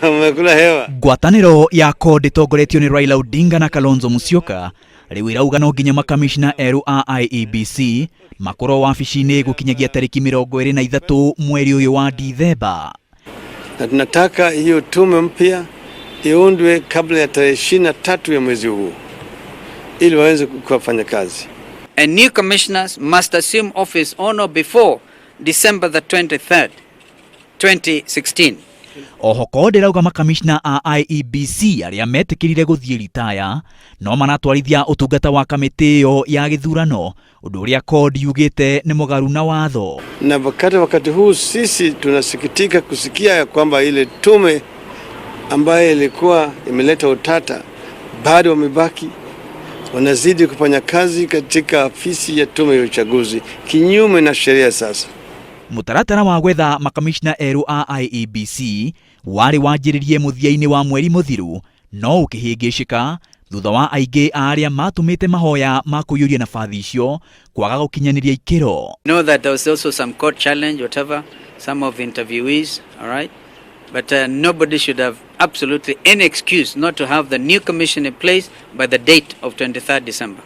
Umekula hewa. Ngwatanĩro ya CORD ĩtongoretio nĩ Raila Odinga na Kalonzo Musyoka rĩu irauga no nginya makamishna erũ a IEBC makorwo wabici-inĩ gũkinyagia tarĩki 23 mweri ũyũ wa Disemba. Na tunataka hiyo tume mpya iundwe kabla ya tarehe 23 ya mwezi huu ili waweze kufanya kazi. And new commissioners must assume office on or before December the 23rd, 2016. Oho CORD ĩrauga makamishna a IEBC arĩa metĩkĩrire gũthiĩ ritaya no manatwarithia ũtungata wa kamĩtĩ ĩyo ya gĩthurano, ũndũ ũrĩa CORD yugĩte nĩ mũgarũ na watho. Na wakati huu sisi tunasikitika kusikia ya kwamba ile tume ambayo ilikuwa imeleta utata bado wamebaki wanazidi kufanya kazi katika ofisi ya tume ya uchaguzi kinyume na sheria. Sasa mũtaratara wa gwetha makamishna erũ a IEBC warĩ wanjĩrĩrie mũthia-inĩ wa mweri mũthiru no ũkĩhĩngĩcĩka thutha wa aingĩ arĩa matũmĩte mahoya ma kũiyũria nabathi icio kwaga gũkinyanĩria ikĩro. Know that there was also some court challenge, whatever, some of the interviewees, all right? But nobody should have absolutely any excuse not to have the new commission in place by the date of 23rd December.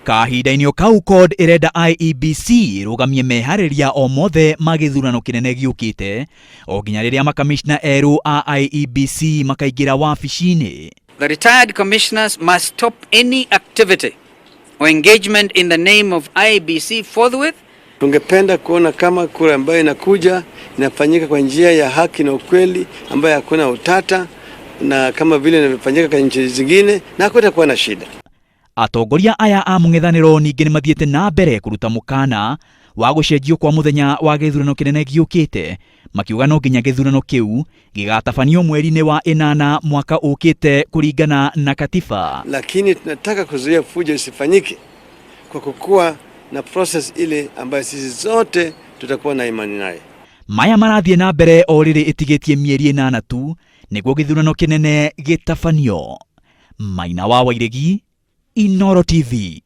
Kahinda-inĩ o kau CORD ĩrenda IEBC ĩrũgamie meharĩria o mothe ma gĩthurano kĩnene gĩũkĩte o nginya rĩrĩa makamishna erũ a IEBC makaingĩra wabici-inĩ. The retired commissioners must stop any activity or engagement in the name of IEBC forthwith. Tungependa kuona kama kura ambayo inakuja inafanyika kwa njia ya haki na ukweli ambayo hakuna utata na kama vile inafanyika kwa nchi zingine na hakutakuwa na shida. Atongoria aya a mũng'ethanĩro ningĩ nĩmathiĩte na mbere kũruta mũkana wa gũcenjio kwa mũthenya wa gĩthurano kĩnene gĩũkĩte, makiuga no nginya gĩthurano kĩu gĩgatabanio mweri-inĩ wa 8 mwaka ũkĩte kũringana na katiba. Lakini tunataka kuzuia fujo isifanyike kwa kukuwa na process ile ambayo sisi zote tutakuwa na imani naye. Maya marathiĩ na mbere o rĩrĩ ĩtigĩtie mĩeri 8 tu nĩguo gĩthurano kĩnene gĩtabanio. Maina wa Wairegi, Inooro TV.